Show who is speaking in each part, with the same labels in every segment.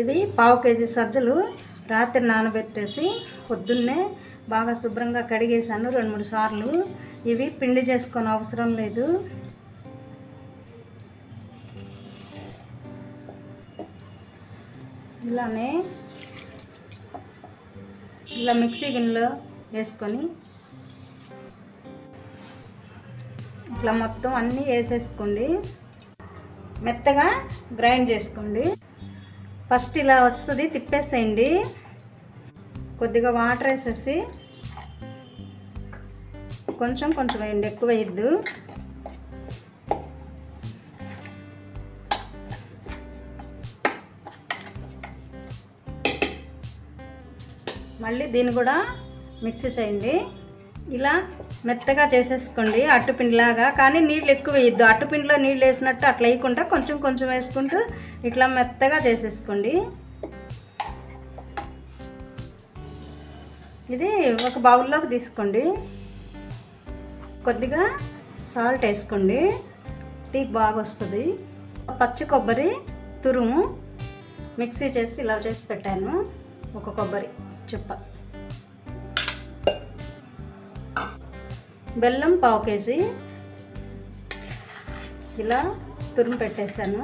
Speaker 1: ఇవి పావు కేజీ సజ్జలు రాత్రి నానబెట్టేసి పొద్దున్నే బాగా శుభ్రంగా కడిగేసాను 2-3 సార్లు. ఇవి పిండి చేసుకొని అవసరం లేదు. ఇలానే ఇలా మిక్సీ గిన్నెలో వేసుకొని ఇట్లా మొత్తం అన్నీ వేసేసుకోండి. మెత్తగా గ్రైండ్ చేసుకోండి. ఫస్ట్ ఇలా వస్తుంది, తిప్పేసేయండి. కొద్దిగా వాటర్ వేసేసి కొంచెం కొంచెం వేయండి, ఎక్కువ వేయద్దు. మళ్ళీ దీన్ని కూడా మిక్సీ చేయండి. ఇలా మెత్తగా చేసేసుకోండి అట్టుపిండిలాగా. కానీ నీళ్ళు ఎక్కువ వేయద్దు. అట్టుపిండిలో నీళ్ళు వేసినట్టు అట్లా వేయకుండా కొంచెం కొంచెం వేసుకుంటూ ఇట్లా మెత్తగా చేసేసుకోండి. ఇది ఒక బౌల్లోకి తీసుకోండి. కొద్దిగా సాల్ట్ వేసుకోండి, తీపి బాగా వస్తుంది. పచ్చి కొబ్బరి తురుము మిక్సీ చేసి ఇలా చేసి పెట్టాను. ఒక కొబ్బరి చిప్ప, బెల్లం పావు కేజీ ఇలా తురుము పెట్టేశాను.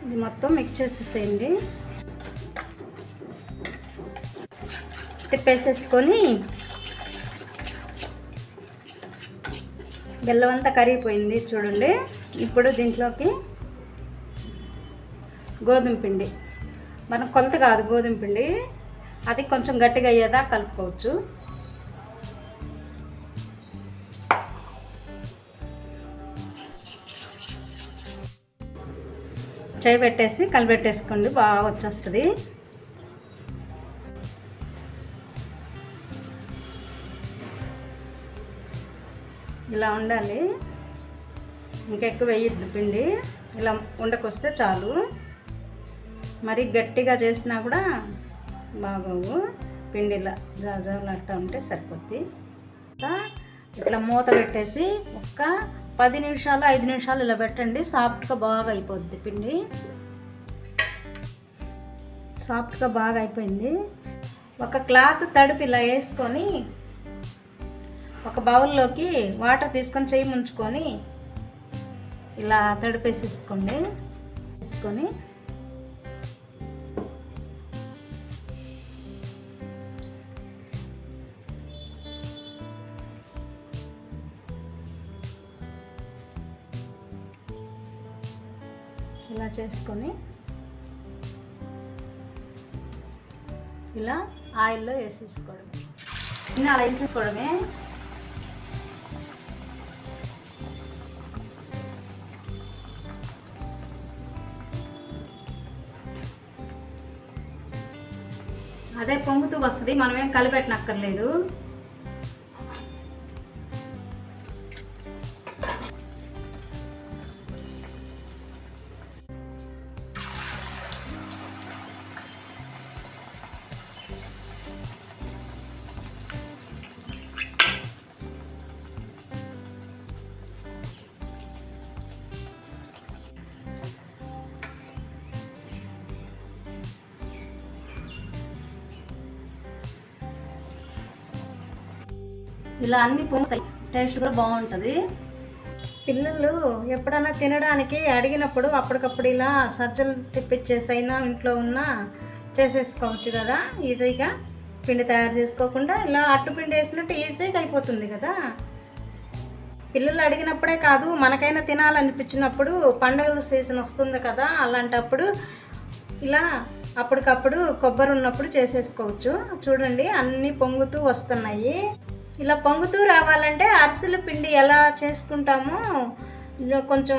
Speaker 1: ఇది మొత్తం మిక్స్ చేసేసేయండి. తిప్పేసేసుకొని బెల్లం అంతా కరిగిపోయింది చూడండి. ఇప్పుడు దీంట్లోకి గోధుమ పిండి, మనం కొలత కాదు గోధుమ పిండి, అది కొంచెం గట్టిగా అయ్యేదా కలుపుకోవచ్చు. చేయి పెట్టేసి కలిపెట్టేసుకోండి, బాగా వచ్చేస్తుంది. ఇలా ఉండాలి, ఇంకెక్కువ వేయద్దు పిండి. ఇలా ఉండకొస్తే చాలు. మరి గట్టిగా చేసినా కూడా బాగోవు. పిండిలా జాజాలాడుతూ ఉంటే సరిపోద్ది. ఇట్లా మూత పెట్టేసి ఒక్క 10 నిమిషాలు 5 నిమిషాలు ఇలా పెట్టండి. సాఫ్ట్గా బాగా అయిపోద్ది పిండి. సాఫ్ట్గా బాగా అయిపోయింది. ఒక క్లాత్ తడిపి ఇలా వేసుకొని ఒక బౌల్లోకి వాటర్ తీసుకొని చెయ్యి ముంచుకొని ఇలా తడిపేసేసుకోండి. వేసుకొని ఇలా చేసుకొని ఇలా ఆయిల్లో వేసేసుకోవడమే. ఇలా వేసేసుకోవడమే. అదే పొంగుతూ వస్తుంది, మనమేం కలిపెట్టనక్కర్లేదు. ఇలా అన్ని పొంగుతాయి, టేస్ట్ కూడా బాగుంటుంది. పిల్లలు ఎప్పుడైనా తినడానికి అడిగినప్పుడు అప్పటికప్పుడు ఇలా సజ్జలు తిప్పించేసైనా ఇంట్లో ఉన్న చేసేసుకోవచ్చు కదా ఈజీగా. పిండి తయారు చేసుకోకుండా ఇలా అట్టుపిండి వేసినట్టు ఈజీగా అయిపోతుంది కదా. పిల్లలు అడిగినప్పుడే కాదు, మనకైనా తినాలనిపించినప్పుడు పండుగల సీజన్ వస్తుంది కదా, అలాంటప్పుడు ఇలా అప్పటికప్పుడు కొబ్బరి ఉన్నప్పుడు చేసేసుకోవచ్చు. చూడండి అన్నీ పొంగుతూ వస్తున్నాయి. ఇలా పొంగుతూ రావాలంటే అరిసెల పిండి ఎలా చేసుకుంటామో కొంచెం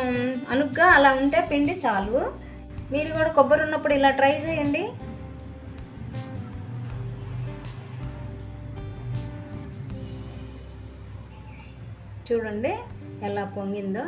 Speaker 1: అనుగ్గా అలా ఉంటే పిండి చాలు. మీరు కూడా కొబ్బరి ఉన్నప్పుడు ఇలా ట్రై చేయండి. చూడండి ఎలా పొంగిందో.